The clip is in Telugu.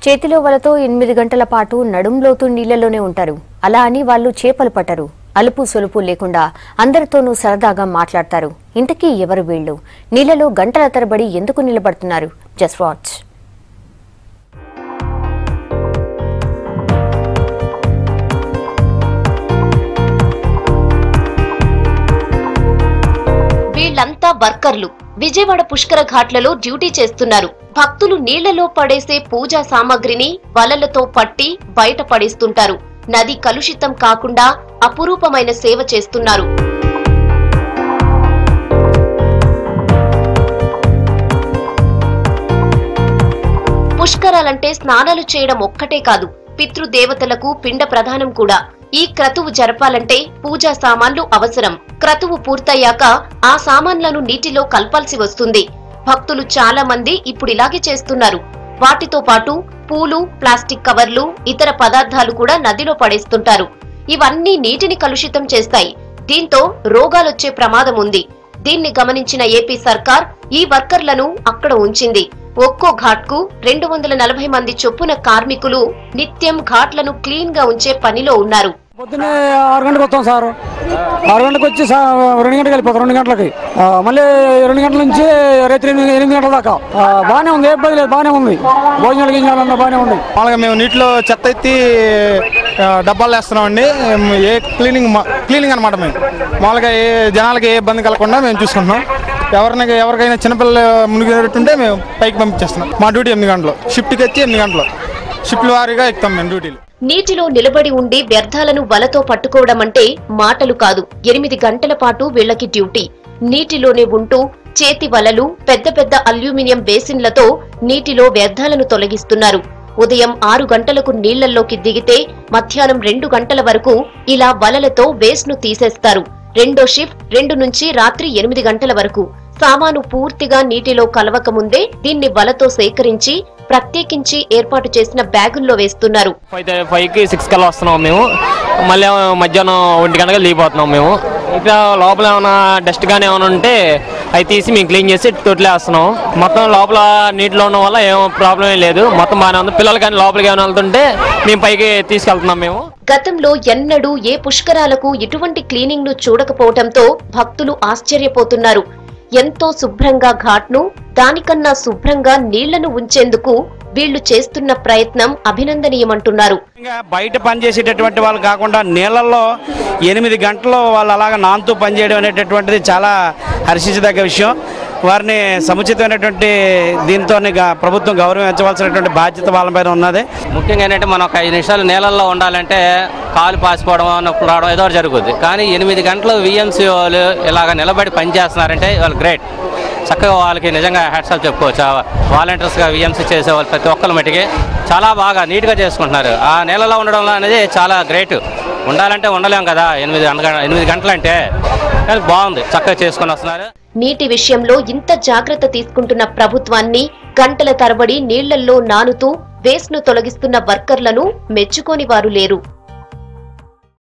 చేతిలో వలతో 8 గంటల పాటు నడుంలోతు నీళ్లలోనే ఉంటారు. అలా అని వాళ్ళు చేపలు పట్టరు. అలుపు సొలుపు లేకుండా అందరితోనూ సరదాగా మాట్లాడతారు. ఇంతకీ ఎవరు వీళ్ళు? నీళ్లలో గంటల తరబడి ఎందుకు నిలబడుతున్నారు? Just watch. వీళ్ళంతా వర్కర్లు. విజయవాడ పుష్కర ఘాట్లలో డ్యూటీ చేస్తున్నారు. భక్తులు నీళ్లలో పడేసే పూజా సామాగ్రిని వలలతో పట్టి బయట పడేస్తుంటారు. నది కలుషితం కాకుండా అపురూపమైన సేవ చేస్తున్నారు. పుష్కరాలంటే స్నానాలు చేయడం ఒక్కటే కాదు, పితృదేవతలకు పిండ ప్రదానం కూడా. ఈ క్రతువు జరపాలంటే పూజా సామాన్లు అవసరం. క్రతువు పూర్తయ్యాక ఆ సామాన్లను నీటిలో కలపాల్సి వస్తుంది. భక్తులు చాలా మంది ఇప్పుడు ఇలాగే చేస్తున్నారు. వాటితో పాటు పూలు, ప్లాస్టిక్ కవర్లు, ఇతర పదార్థాలు కూడా నదిలో పడేస్తుంటారు. ఇవన్నీ నీటిని కలుషితం చేస్తాయి. దీంతో రోగాలొచ్చే ప్రమాదం ఉంది. దీన్ని గమనించిన ఏపీ సర్కార్ ఈ వర్కర్లను అక్కడ ఉంచింది. ఒక్కో ఘాట్కు 240 మంది చొప్పున కార్మికులు నిత్యం ఘాట్లను క్లీన్ గా ఉంచే పనిలో ఉన్నారు. పొద్దున్నే 6 గంటలకు వస్తాం సార్. 6 గంటలకు వచ్చి 2 గంటలకు వెళ్ళిపోతాం. 2 గంటలకి మళ్ళీ 2 గంటల నుంచి రాత్రి 8 గంటల దాకా బాగానే ఉంది. ఏ ఇబ్బంది లేదు, బాగానే ఉంది. భోజనాలు గింజాలన్నా బాగానే ఉంది. మామూలుగా మేము నీటిలో చెత్త ఎత్తి డబ్బాలు వేస్తున్నామండి. ఏ క్లీనింగ్ అనమాట. మేము మామూలుగా ఏ జనాలకి ఏ ఇబ్బంది కలగకుండా మేము చూసుకుంటున్నాం. ఎవరికైనా చిన్నపిల్లలు మునిగినట్టుంటే మేము పైకి పంపించేస్తున్నాం. మా డ్యూటీ 8 గంటలు, షిఫ్ట్కి వచ్చి 8 గంటలు, షిఫ్ట్ వారీగా ఎక్కుతాం మేము డ్యూటీలు. నీటిలో నిలబడి ఉండి వ్యర్థాలను వలతో పట్టుకోవడం అంటే మాటలు కాదు. 8 గంటల పాటు వీళ్లకి డ్యూటీ. నీటిలోనే ఉంటూ చేతి వలలు, పెద్ద పెద్ద అల్యూమినియం బేసిన్లతో నీటిలో వ్యర్థాలను తొలగిస్తున్నారు. ఉదయం 6 గంటలకు నీళ్లలోకి దిగితే మధ్యాహ్నం 2 గంటల వరకు ఇలా వలలతో వేస్ట్ ను తీసేస్తారు. రెండో షిఫ్ట్ 2 నుంచి రాత్రి 8 గంటల వరకు. సామాను పూర్తిగా నీటిలో కలవక ముందే దీన్ని వలతో సేకరించి ప్రత్యేకించి ఏర్పాటు చేసిన బ్యాగుల్లో వేస్తున్నారు. 5కి 6 కల్లా వస్తున్నాం మేము. మళ్ళీ మధ్యాహ్నం 1 గంటగా లీపోతున్నాం మేము. ఇక లోపల ఏమైనా డస్ట్ గానీ ఏమైనా ఉంటే అవి తీసి మేము క్లీన్ చేసి తొట్లే వేస్తున్నాం. మొత్తం లోపల నీటిలో ఉన్న వల్ల ఏం ప్రాబ్లం ఏం లేదు. మొత్తం బాగానే ఉంది. పిల్లలు కానీ లోపలికి ఏమైనా వెళ్తుంటే మేము పైకి తీసుకెళ్తున్నాం మేము. గతంలో ఎన్నడూ ఏ పుష్కరాలకు ఇటువంటి క్లీనింగ్ ను చూడకపోవడంతో భక్తులు ఆశ్చర్యపోతున్నారు. ఎంతో శుభ్రంగా ఘాట్ను, దానికన్నా శుభ్రంగా నీళ్లను ఉంచేందుకు వీళ్లు చేస్తున్న ప్రయత్నం అభినందనీయమంటున్నారు. బయట పనిచేసేటటువంటి వాళ్ళు కాకుండా నీళ్లలో 8 గంటలు వాళ్ళు అలాగా నాంతూ పనిచేయడం అనేటటువంటిది చాలా హర్షించదగ్గ విషయం. వారిని సముచితమైనటువంటి దీంతో ప్రభుత్వం గౌరవించవలసినటువంటి బాధ్యత వాళ్ళ పైన ఉన్నది. ముఖ్యంగా ఏంటంటే మనం ఒక 5 నిమిషాలు నీళ్ళల్లో ఉండాలంటే కాలు పాసిపోవడం, నొప్పులు రావడం ఏదో జరుగుద్ది. కానీ 8 గంటలు విఎంసీ వాళ్ళు ఇలాగ నిలబడి పనిచేస్తున్నారంటే వాళ్ళు గ్రేట్. చక్కగా వాళ్ళకి నిజంగా హ్యాట్స్ ఆఫ్ చెప్పుకోవచ్చు. వాలంటీర్స్గా విఎంసీ చేసే వాళ్ళు ప్రతి ఒక్కరి మట్టికి చాలా బాగా నీట్గా చేసుకుంటున్నారు. ఆ నీళ్ళలో ఉండడం అనేది చాలా గ్రేట్. ఉండాలంటే ఉండలేం కదా 8 గంటలంటే. కానీ బాగుంది, చక్కగా చేసుకుని వస్తున్నారు. నీటి విషయంలో ఇంత జాగ్రత్త తీసుకుంటున్న ప్రభుత్వాన్ని, గంటల తరబడి నీళ్లల్లో నానుతూ వేస్ట్ ను తొలగిస్తున్న వర్కర్లను మెచ్చుకోని వారు లేరు.